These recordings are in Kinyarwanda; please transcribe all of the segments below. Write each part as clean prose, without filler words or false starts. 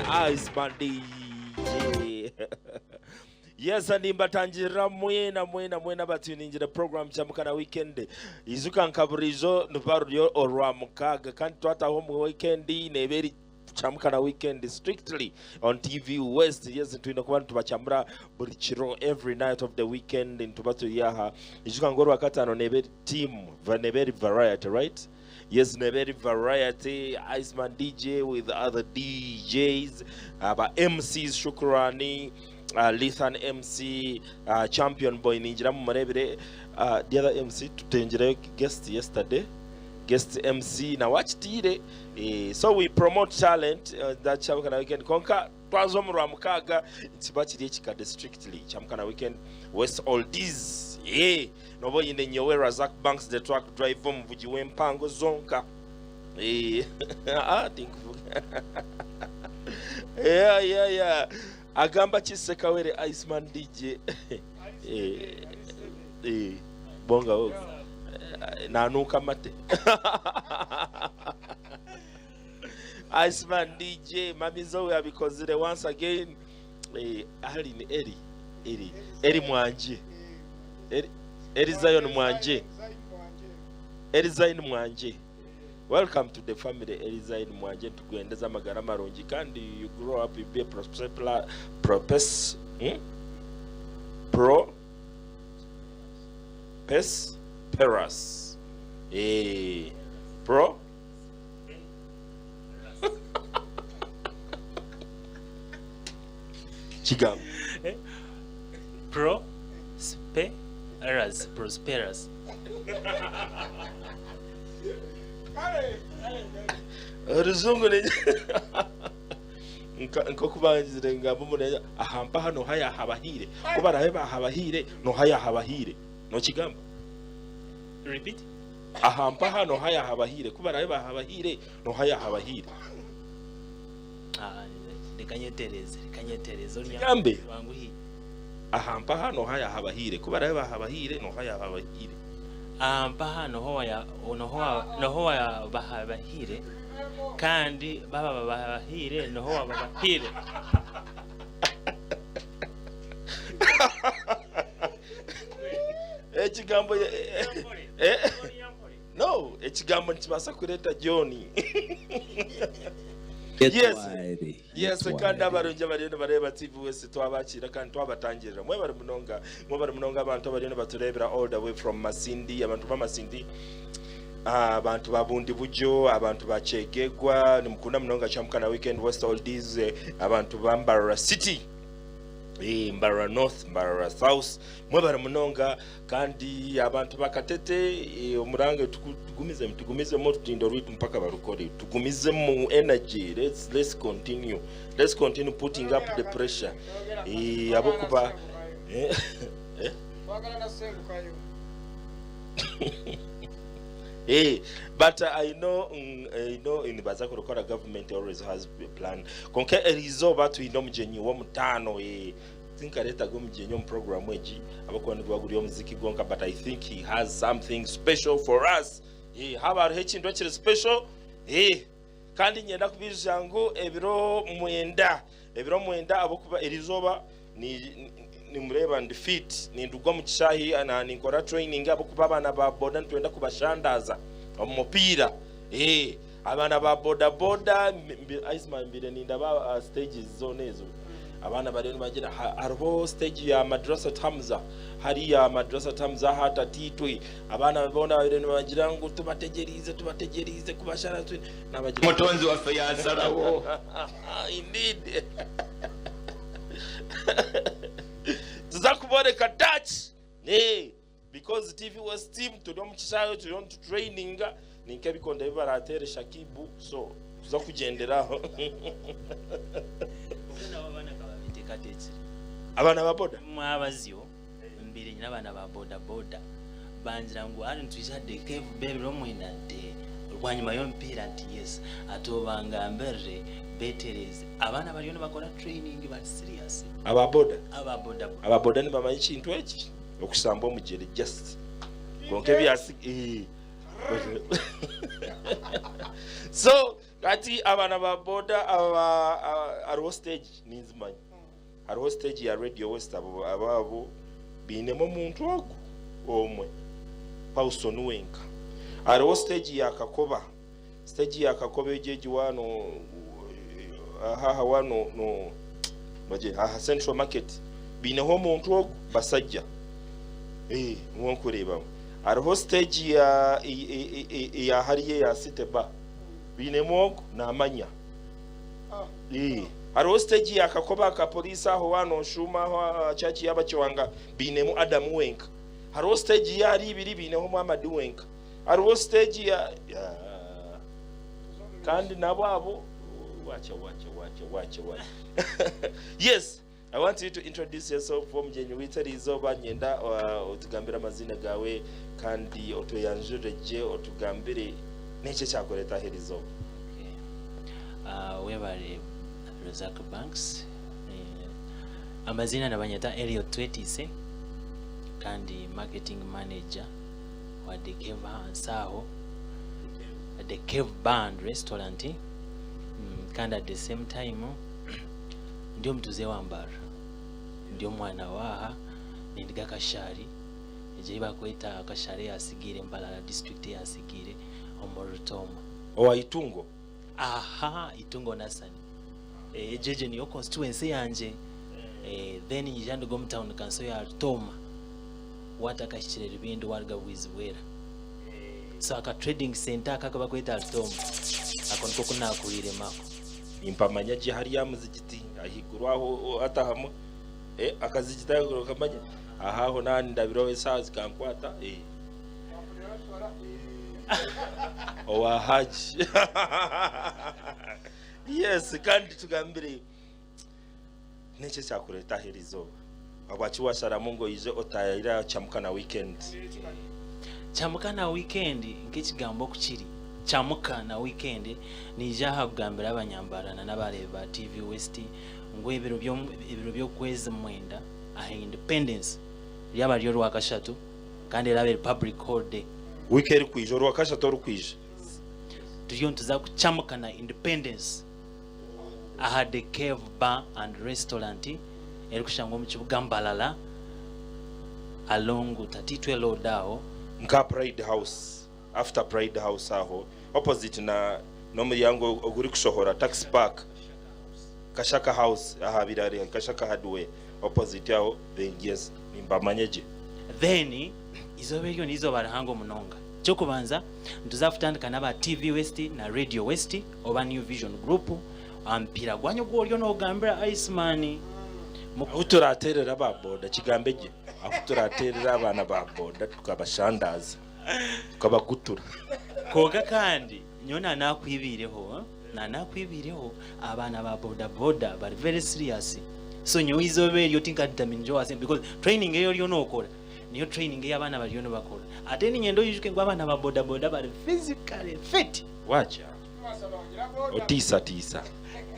Iceman DJ. Yes, and imbatangira mwena batuningira program chamukana weekend. Izuka nkaburizo nubaryo orwa mukaga kandi twataho mu weekend neberi chamukana weekend strictly on TV West. Yes, tuina kuba tubachamura buri kiro every night of the weekend in tubatu yaha. Izuka ngoro wakatano neberi team neberi variety, right? Yes, neberi variety. Iceman DJ with other DJs, MCs Shukrani, Lithan MC, Champion Boy Ninja Murebere, the other MC to guest yesterday. Guest MC na watch tire. So we promote talent that Chamkana Weekend Konka Twazomura Mukaga Itsibachiri Chika strictly Chamkana Weekend West Oldies. Nobo yine nyowe Razak Banks the truck driver Mvujiwe Mpango Zonka. Think yeah. Agamba Chisekawere Iceman DJ. Bonga oga. Nanuka mate. Iceman DJ Mamizo we because once again Eri Mwanje. Eri Zion Mwanje. Eri Zion Mwanje. Welcome to the family Eliza Mwanje tukuendeza magara maronji kandi you grow up you be prosperous pro Chigam prosperous Ruzungu ne nko kubanzire ngabo munenya ahampa hano haya habahire kuba raheba habahire no haya habahire no kigamba repeat ahampa hano haya habahire kuba raheba habahire no haya habahire rekanyetereze gambe wangu hii ahampa hano haya habahire kuba raheba habahire no haya habahire ahampa no hoya bahabahire kandi baba babahire no hoya babahire ekigambo no ekigambo nkibasa kureta Johnny. Yes, kandi abaronje barino bareba TV West twabakira kandi twabatangirira mwe bari munonga abantu barino baturebera all the way from Masindi, abantu ba Masindi, abantu babundi bujo, abantu bachegegwa nimukunda munonga Chamkana Weekend West Oldies, abantu ba Mbarara City, Mbarara North, Mbarara South, mwe bari munonga kandi abantu bakatete umurange tugumize mo tutindo rwitu mpaka barukore tugumize mu energy. Let's continue putting up the pressure abokuba but I know in Bazako Rukora government always has a plan konke erizo batu ino mjenyi wo mutano think aleta go mjenyo program weji abakoni gwaguriyo muziki gonka, but I think he has something special for us. Haba hechindo chiri special kandi nyenda kubizango ebiro mwenda abokuba erizoba ni mureba and fit ni ndugwa mu kishahi ana ninkora training abokuba abana ba boda ntwenda kubashandaza omupira abana ba boda Iceman mbire ninda ba stages zonezo abana bareno bagira harbo stage ya madrasa Tamza hari ya madrasa Tamza hata titwe abana babona bareno bagira ngo tubategerize kubashara nabagira mutonzi wa fayazarawo indeed tuzakuboneka touch because TV was team to dom chisayo to yon training ninke bikonda bibaratere Shakibu, so tuzakugenderaho abana baboda mwabazio mbiri nyabana baboda banjira ngo ari ntujade cave baby romwina nte rwanyuma yo mpira anti yes atobanga mbere betereze abana bari no bakora training bari serious ababoda ni bamanyi kintu eki okusamba omujere just konke byasi so kati abana ba boda hariho stage ninzimanyi hariho stage ya Radio West ababo binemo omuntu ogu omwe Paulson Wenka hariho stage ya Kakoba ejeji wano aha wano no baje aha Central Market bineho omuntu ogu basajja mwonkureba hariho stage ya hariye ya City Bar binemo namanya hariho stage ya Kakoba ka police aho wano shuma aho chachi y'abacywanga binemo Adam Wenka hariho stage ya ari ibiri bineho Muhammad Wenka hariho stage ya kandi nabo wacha yes, I want you to introduce yourself from Jenyuwitari izoba nyenda utugambira amazina gawe kandi otoyanjureje otugambire nece cyakoreta herizo. Webare Razak Banks amazina nabanyeta Elliot Twetise kandi marketing manager wa The Cave Saho The Cave Band restaurant kandi at the same time ndio mtuze wambara ndio mwana waha nindiga kashari eje bakweta kashari asigire Mbalala district ya asigire omorutoma owa Itungo Itungo nasani jeje niyo constituency yanje then yijando go mtown kanso ya Rutoma watakashire ribindi warga wizwera so aka trading center akaba kweta Rutoma akonko kuna kulire mako impamanya je hari ya muzigiti ahiguru aho atahamo akazigita yaguro kamanya ahaho nani ndabiro wesazi kankwata owa haji yes kandi tugambire nece cyakureta herizo abachi washara mungo ije otayira chamukana weekend nkekigambo kukiri chamukana weekend nijaha kugambira abanyambarana n'abareba TV West ngo ibiro byo kwezi mwenda aha independence yaba ryo rwakashatu kandi rabe public holiday weekend kwijo rwakashatu rukwije tuyo ntuza kuchamukana independence aha The Cave Bar and Restaurant eri kushangwa mu kibuga Mbalala along 32 road aho nka Pride House after Pride House aho opposite na nomuryango oguri kushohora taxi park Kashaka House aha birari Kashaka Hardware opposite aho then yes nimbamanyeje then izobelyo nizo barahango munonga cyo kubanza ntuzafutandika n'aba TV West na Radio West oba New Vision Group ampira gwanyo gworyo no gambira Iceman mukuturaterera baboda kigambeje akuturaterera abana baboda tukabashandaza tukabagutura koga kandi nyona nakwibireho abana ba boda bari very serious so nyo izobelyo tinka determine jo ase because training eyo nokora niyo training y'abana bari no bakora ateni nyendo yishuke ngo abana ba boda bari physically fit wacha otisa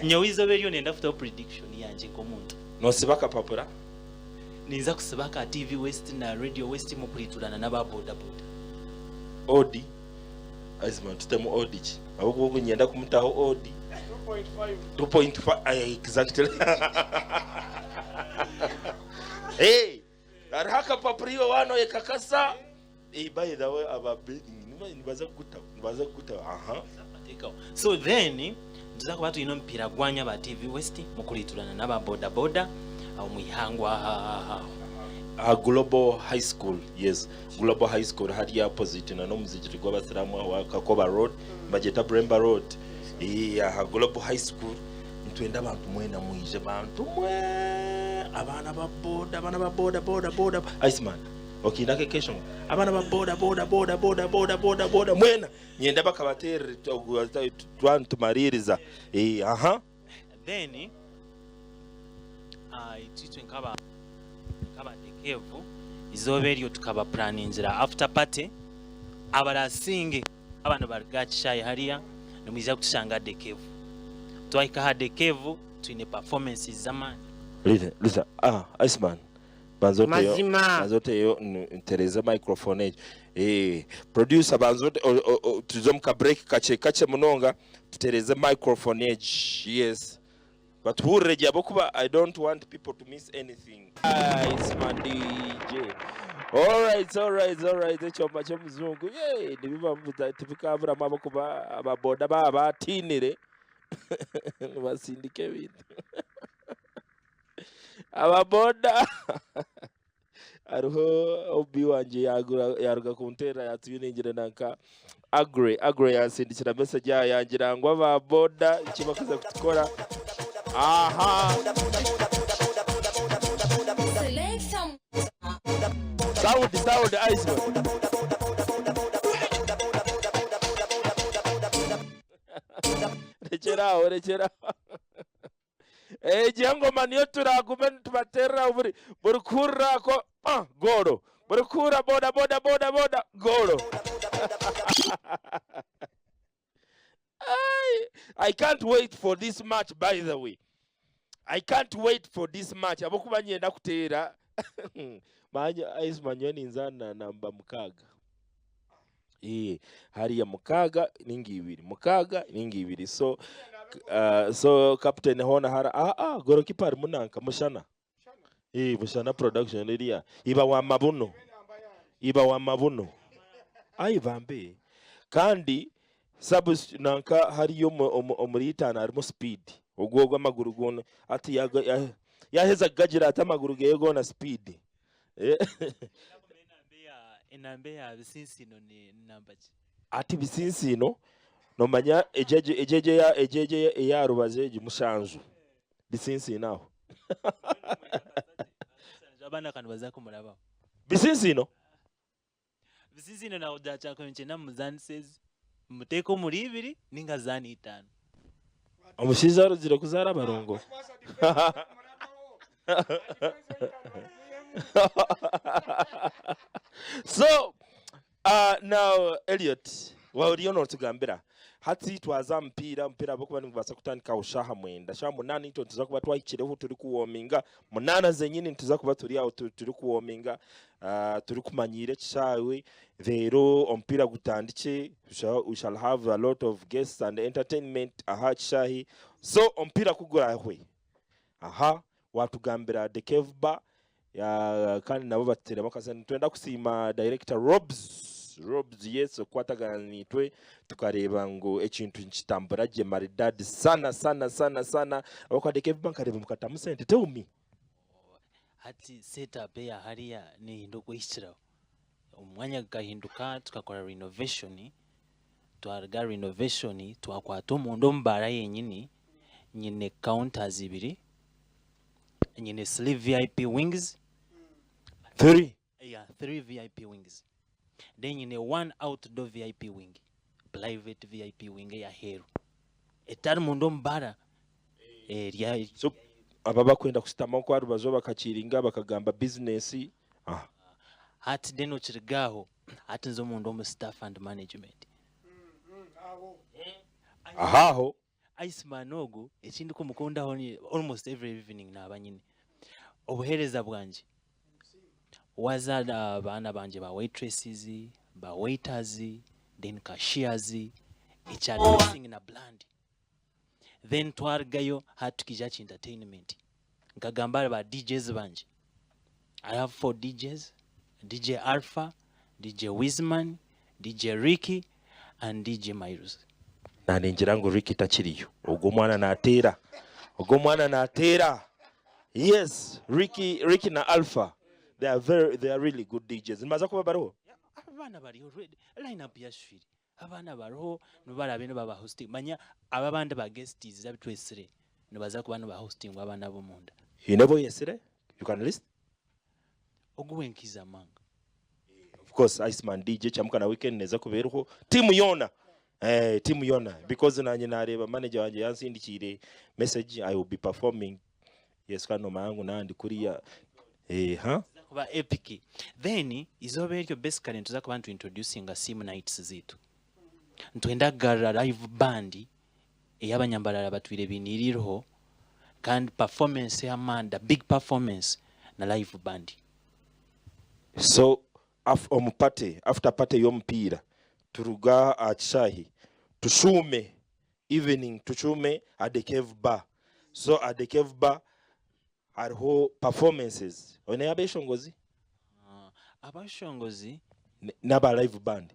nyo izobelyo nenda futa prediction yanje komuntu no sibaka papura niza kusibaka TV West na Radio West mu kuriturana n'aba boda odi azima tutemu odi ahubwo kunyenda kumutaho odi 2.5 exactly arahaka papuriyo wano ekakasa by the way ababe nibaza kuta so then tuza kubatu ino mpira gwanya ba TV West mu kuriturana n'aba boda au muihangwa Global High School. Yes, Global High School hadi opposite na nomuzijiri gwa basiramu wa Kakoba Road bajeta Bremba Road Global High School ntwenda abantu mwena muije bantu mwe abana ba boda Iceman okay ndake kesho abana ba boda mwena nyenda bakabatere twantu maririza then ititwe nkaba The Cave izobelyo tukaba planingira after party abarasinge abantu bargachshaye hariya nimiza kushanga The Cave twaika ha The Cave twine performances zamani listen Iceman banzoteyo ntereza microphone producer banzote tuzomuka break kache munonga tutereze microphone yes but who ready abokuba I don't want people to miss anything. It's my DJ. All right ekyoma ky'omuzungu nibiba tubikabura amabokuba ababoda batinire basindike bintu ababoda ariho obi wanje yaruga kuntera yatuyiningire nanka agre yasindikira message yangira ngo ababoda kibakoze kutukora aha sound ice rekera jengoma niyo turagume tubatera buri kura ko goro buri kura boda goro. I can't wait for this match, by the way. I can't wait for this match. Abokuba nyenda kutera manya ice manyoni nzana namba mukaga hariya mukaga ningi ibiri so captain hona hara goalkeeper munanka mushana mushana production iriya iba wa mabuno bambe kandi sabus nanka hariyo omuritana arimo speed ogwogwa amaguru gona ati yaheza gagira ati amaguru gego na speed enambe ya bisinsino ni namba ki ati bisinsino nomanya ejeje ya rubaze gimushanju bisinsino abana kandi bazako muraba bisinsino na udacha ko nchena muzani says muteko muri ibiri ninga zani 5 omushiza ruzira kuzara barongo so now Elliot wauriyo no tugambira hati twaza mpira bokuba nibasa kutandika ushaha mwenda sha munani nto tuza kuba twayikireho turi kuwominga munana zenyini tuza kuba turi aho turi kuwominga turi kumanyire kishawe rero ompira gutandike we shall have a lot of guests and entertainment kishahi so ompira kugurahwe watugambira the cave bar kandi nabo batera bakasana twenda kusima director Robs yes kwatagana nitwe tukareba ngo ekintu nkitambura je maridadi sana okwadeke bankareba mukatamu sente tell me hati setup ya hariya ni hinduko ishira umwanya gahinduka tukakora renovation twakwata omundo mbara yenyini nyine counters ibiri nyine sleeve VIP wings 3 VIP wings then nyine 1 outdoor VIP wing private VIP wing ya hero etari mundo mbara so ababa kwenda kusitama kwa rubazo bakakiringa bakagamba business hati then ukirigaho hati nzo mundo mu staff and management ahaho Iceman ogo ekindi ko mukunda almost every evening nabanyine obuhereza bwanje wazada abana banje ba waitresses ba waiters then cashiers each dressing na blend then twargayo hatukija entertainment nkagamba ba DJs banje I have 4 DJs DJ Alpha DJ Wisman DJ Ricky and DJ Myrus naningira ngo Ricky takiriyo ubwo mwana natera yes Ricky na Alpha they are really good DJs nimaza kuba baro abana bari already line up ya shiri abana baro nubara bene baba hosting manya ababandi ba guests zabitwesire nibaza kuba no ba hosting abana bo munda inebo yesire you can list ogwenkiza manga of course Iceman DJ chamuka na weekend neza kuberuho team yona team yona because nanye nareba manager wanje yansindikire message I will be performing yes kano mangu nandi kuriya kuba epic then izobe eryo basically ntuza kuba introducing a sim nights zitu ntwenda gara live band eyabanyambalala batwire biniriho kandi performance ya Amanda big performance na live band So after party y'omupiira turuga akishahi tushume evening tushume at the Cave Bar. So at the Cave Bar hariho performances one abeshongozi abashongozi n'aba live band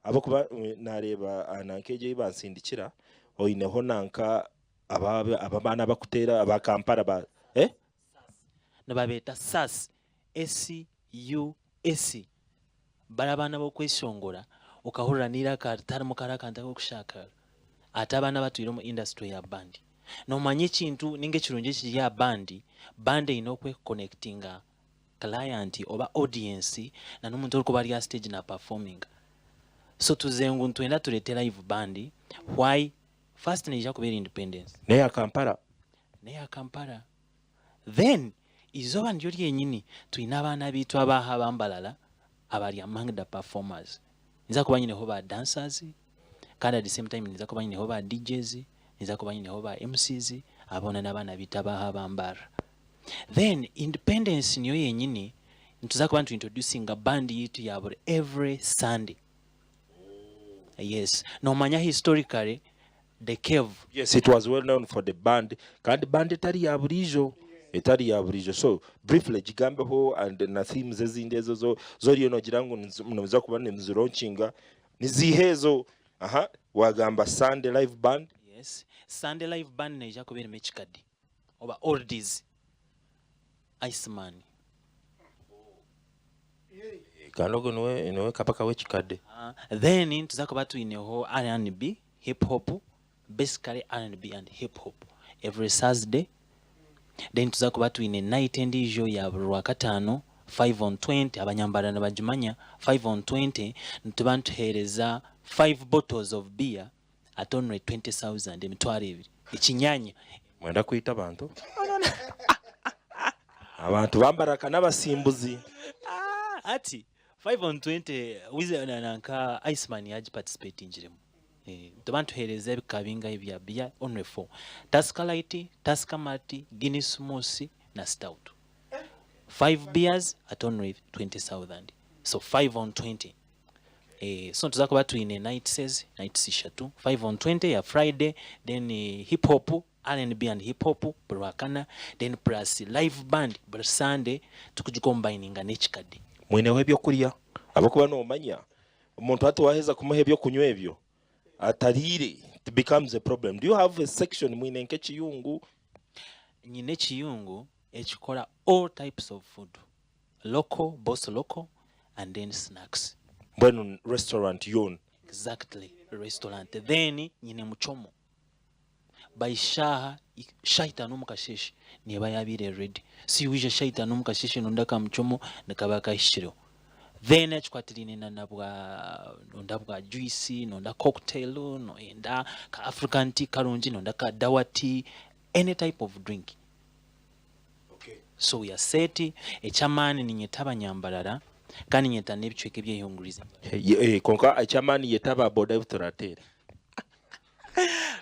abo kuba nareba anankeje bansindikira oyineho nanka ababana bakutera aba Kampala ba nababeta SAS SUS barabana bokweshongora ukahurira nira katari mukara kanta okushaka ate abana batwire mu industry ya band nomanye kintu ninge kirunje kiri ya band inokwe connectinga client oba audience na n'omuntu olikuba ali ya stage na performing. So tuzengu ntwenda tulete live band. Why? First nija kubera independence ne ya Kampala then izoba ndyo lyenyini tuyina abana bitu abaha bambalala abali among the performers. Niza kuba nyine ho ba dancers kandi at the same time niza kuba nyine ho ba DJs, niza kuba nyine ho ba MCs, abona n'abana bitu abaha bambara. Then independence niyo yenyini ntuza kuba introducing a band yitu yabure every Sunday. Yes, no manya historically the Cave. Yes, it was well known for the band. Kandi band etari ya burijo. So briefly jigambeho and na themes ezindi ezo zoriyo no girango munoza kuba nemzironchinga nizihezo wagamba Sunday live band. Yes, Sunday live band neja kubera mechikadi oba oldies Iceman kanogo nowe kapaka wechikade. Then tuza kuba tuineho R&B hip hop, basically R&B and hip hop every Thursday. Then tuza kuba tuine night and show ya Rwakatano 5 on 20 abanyambara nabajimanya 5 on 20 ntubantuhereza 5 bottles of beer at only 20,000 emitwaro ebiri ikinyanya mwenda kuita abantu bambaraka n'abasimbuzi ati 5 on 20 wize nanka Iceman yaji participate injiremu tubantuhereza ebikabinga ebya beer only 4 Tusker Light, Tusker Malt, Guinness Moss na Stout. 5 beers at only 20,000. So 5 on 20. So tuza kuba tuine night sishatu 5 on 20 ya Friday, then hip hop, R&B and hip hop Burwakana, then plus live band bur Sunday tukujicombininga n'ekikadi. Mweneho ebyo kulya abakuba no manya omuntu ati waheza kumuha ebyo kunywa ebyo atarire, it becomes a problem. Do you have a section mwine nke kiyungu? Nyine kiyungu ekikola all types of food, local, boss local, and then snacks. When restaurant yon? Exactly, restaurant. Then nyine muchomo baishaha shaita no mukasheshi ni bayabire ready. Si wije shaita no mukasheshi nondaka muchomo nakabaka ishiro. Then echikwatiline nondabwa juice, nonda cocktail, no enda ka African tea karunji, nonda ka dawa tea, any type of drink. Okay. So we are set echamani ninyetaba nyambalala kandi nyeta nebichweke byeyongurize. Konka echamani yetaba boda utoratere.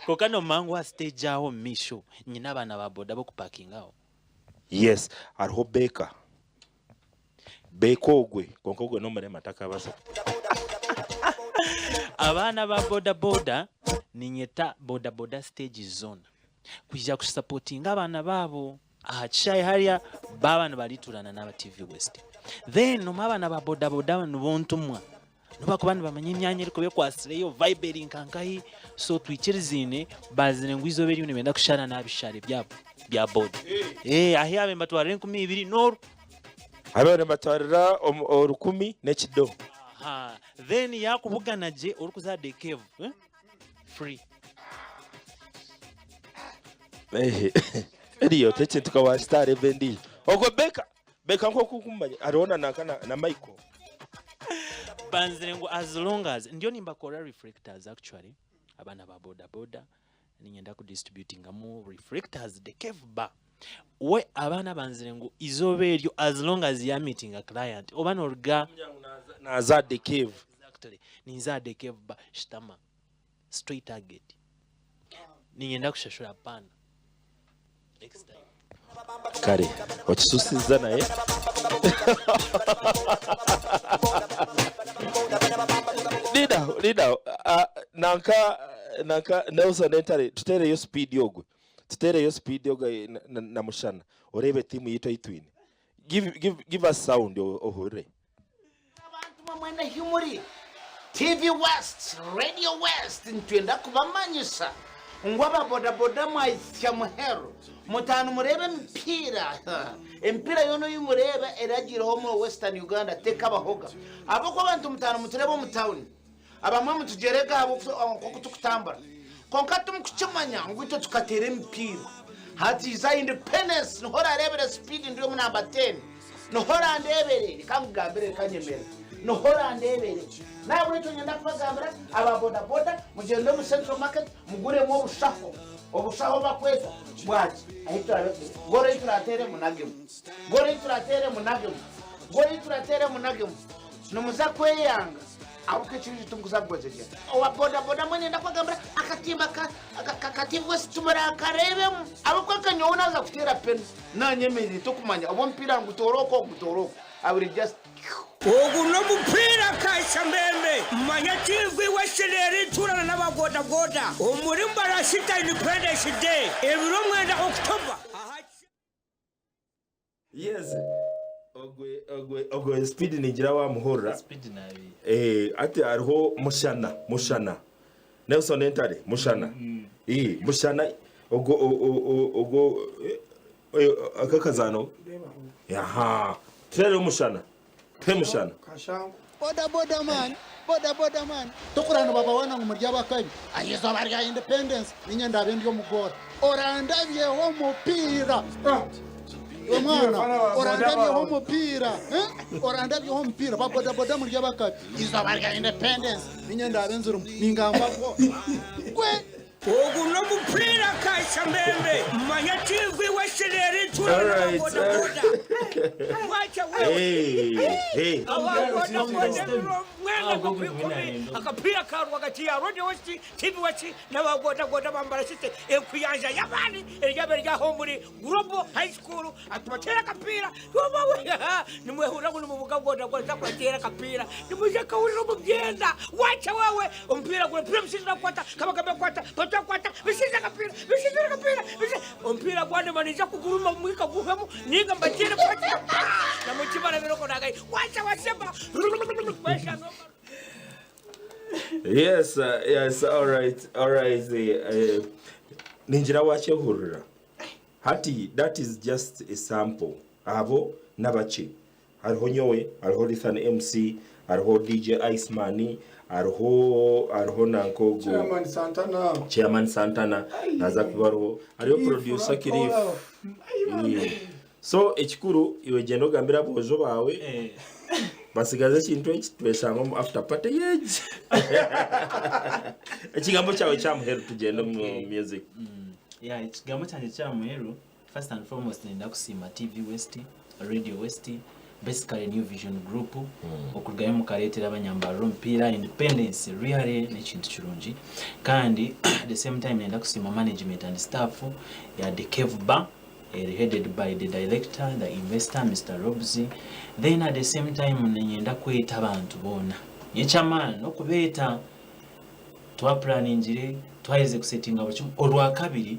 Kokano mangu wa stage aho misho nyina bana ba boda bo kuparking aho. Yes, arho beka. Bekogwe konkogwe no mare mataka basa. Abana ba boda ninyeta boda stage zone. Kujja kusupportinga abana babo ahachai hariya baba baliturana n'aba TV West. Then no mabana ba boda nubontumwa nubakubana bamanye imyanya ariko byo kwasireyo vibering kankahi. So twikirizine bazine ngwizo beri unimenda kushana nabishare byabo bya boda ahiya bemba tware 12 no abere matwarira orukumi nekido. Then yakubugana je orukuza the Cave free. Eriyo teche tukawa star evendi ogo beka nko kukumanya ariona na Michael banzirengo as long as ndio nimba kora reflectors actually abana ba boda ninyenda ku distributing mu reflectors the Cave Bar we abana banzirengo izoberyo as long as you are meeting a client obana orga na za the Cave. Exactly ninza the Cave Bar shitama straight target ninyenda kushashura pana next time kare wakisusiza naye Lida nanka Nelson Entare tutere yo speed yogwe. Tutere yo speed yoga na mushana. Orebe timu yito itwini. Give us sound ohore. Abantu mwene humori. TV West, Radio West ntwenda kubamanyisa. Ngwaba boda boda mwaisya muhero. Mutanu murebe mpira. Empira yono yumurebe eragira ho mu Western Uganda teka bahoga. Abako abantu mutanu muturebo mu town. Abamwe mutugerega abo ko tukutambara. Konka tumukucamanya ngwito tukatere mpira. Hati za independence nohora rebere speed ndio mu number 10. Nohora ndebere kangambere kanyemera. Nohora ndebere. Nawe wetu nyenda kubagambira ababoda boda mugende mu Central Market mugure mu obushaho bakweza bwaje ahitwa gore turatere munagemu numuza kweyanga abuke chiri tunguza gwejeje owa boda boda mwene ndakugambira akatimba kakativu situmara karebe abuko kanyona za kutera pen nanyemere tokumanya obo mpira ngutoroko I will just Oguno mupira kaisha mbembe manyativwe washeleri turana n'abagoda goda umurimba rashita Independence Day ebiro mwenda October. Yes. Ogwe speed ningira wa muhora. Speed nabi. Ati ariho mushana. Nelson Entare mushana. Mushana ogo akakazano. Yaha. Tere mushana. Temushana. Boda man. Tukurana baba wana ngumurya bakabi. Ayezo barya Independence ninyenda bendio mugora. Orandavye ho mupira. Omwana orandavye ho mupira. Orandavye ho mupira boda murya bakabi. Izo barya Independence ninyenda benzuru ningamba ko. Kwe Oguno mupira kaisha mbembe manyativwe washeleri turana n'abagoda goda. Wacha wewe. Hey. Akapira karwa gatia Radio West TV West n'abagoda goda bambara site ekuyanja yabani eryabe rya homuri Global High School atumatera kapira tubawe nimwehura ngo mubuga goda goda kwatera kapira nimuje kawuriro mugenda wacha wewe umpira kule pira mshinda kwata kama kwata bishinda kapira umpira kwande manija kuguruma mwika guhemu ninga mbakire kwata na mukibara biroko nagai wacha washeba Yes, all right. Ninjira wache hurura. Hati, that is just a sample. Abo nabachi. Arho nyowe, arho Lithan MC, arho DJ Iceman, arho nanko go. Chairman Santana. Naza kubaru. Arho producer Kirif. So, echikuru, iwe jeno gambira bozo bawe. Basigaze chintu twesanga after party yeje. Ekigambo cyawe cyamuheru tugenda mu music. Yeah, ekigambo cyane cyamuheru first and foremost nenda kusima TV West, Radio West, basically New Vision Group, okugaye mu kaletera abanyambaro mpira Independence really n'ekintu kirungi. Kandi at the same time nenda kusima management and staff ya The Cave Bar headed by the director, the investor, Mr. Robsy. Then at the same time, nenda kweta abantu bona. Yechaman no kubeta twa planning jire twaize kusettinga buli kimu olwa kabiri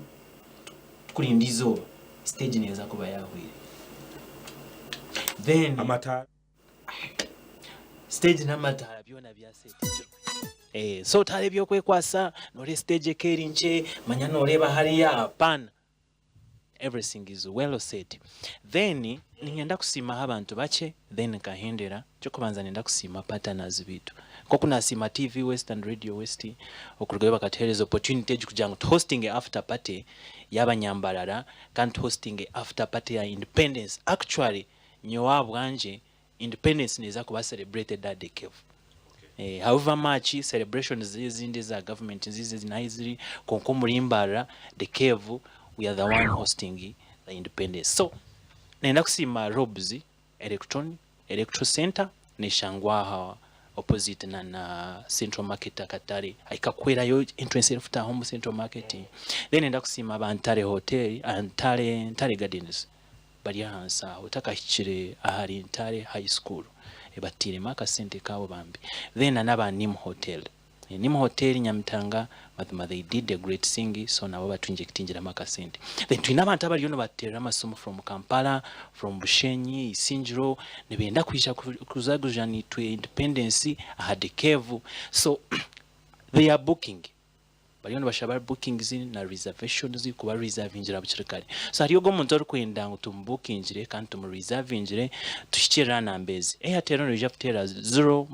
tukulindizo stage neza kuba yahwire. Then Amata stage n'amatara byona bya set. So tale byo kwekwasa nole stage kerinche manya noleba hariya pan. Everything is well set. Then ningenda kusima abantu bache then kahendera cyo kubanza nenda kusima partners bitu ko kuna sima TV West and Radio West okurugaye bakatereza opportunity kujanga hosting after party y'abanyambarara kandi hosting after party ya Independence. Actually nyowa bwanje Independence neza kuba celebrated at the Cave. However much celebrations zindi za government zizi zinaziri konkomurimbara the Cave, we are the one hosting the Independence. So nenda kusima Robs Electro Center neshangwa opposite na Central Market Katari aikakwera yo entrance efuta home Central Market. Then nenda kusima Bantare Hotel and Ntare Gardens bali hansa utaka hikire ahari Ntare High School ebatire maka sente kawo bambi. Then anaba Nim Hotel ni mu hotel Nyamitanga but they did a great singing, so nabo batunjectingira makasente. Then twina abantu abali yono batera amasomo from Kampala, from Bushenyi, Isinjiro, nebenda kwisha kuzagujani to independence ahade Kevu. So they are booking. Baliyono bashaba bookings na reservations kuba reservingira buchirikali. So hariyo go muntu orikwenda ngo tumbookingire kandi tumreservingire tushikira na mbezi. Airtel no ijaptera 0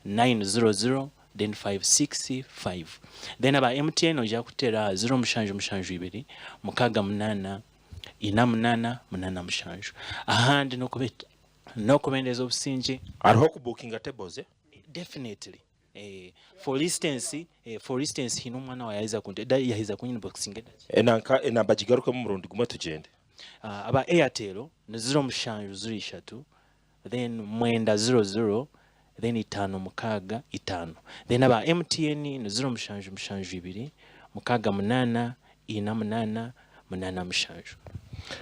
900 then 565. Then aba MTN oja kutera 0 mukaga munana ina munana munana mushanju. Ahandi no kubendeza obusinje ariho ku booking tables. Definitely. For instance hino mwana wa yaiza kunte da yahiza kunyinboxing enanka enambajigaruka mu murundi gumwe tugende. Aba Airtel ne 0 then mwenda 00 then 5 5. Then aba MTN ne 0 mukaga munana ina munana munana mushanju.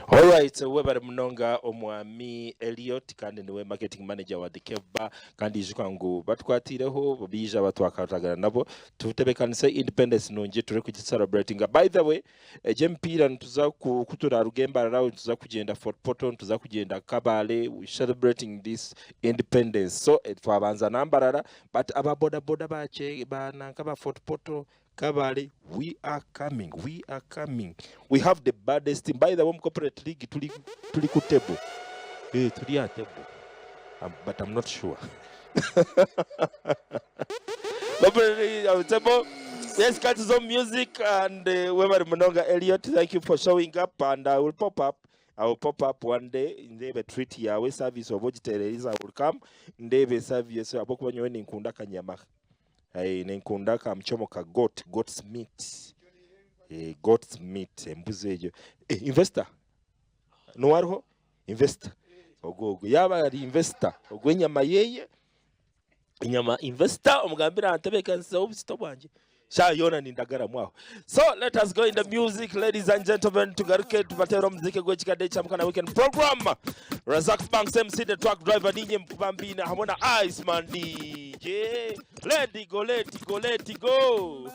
Alright, we bari munonga omwami Elliot kandi niwe marketing manager wa The Cave Bar kandi ijuka ngo batwatireho bija batwakatagara nabo tutebekanise independence nonje turi ku celebrating. By the way, jempira ntuza kutura rugemba rawo tuza kugenda Fort Portal tuza kugenda Kabale, we celebrating this independence. So twabanza nambarara but ababoda boda bache bana kaba Fort Portal Kabale, we are coming. We have the baddest team. By the way, corporate league tuli ku table. Tuli at table. But I'm not sure. Let's cut some music and Weber Mononga Elliot, thank you for showing up and I will pop up one day in the treat here. We service of vegetarians. I will come in the service of Abokuanyo in Kunda Kanyama. Nenkunda ka mchomo ka goat's meat embuzi ejo investor no wariho investor ogogo yaba ari investor ogwenyama yeye inyama investor omugambira antebekanisa obusito bwanje sha yona nindagara mwaho. So let us go in the music, ladies and gentlemen. Tugaruke tubatero muziki gwe kikade chamukana weekend program. Razak Banks MC the truck driver ninye mkubambina hamona Iceman DJ. Let it go.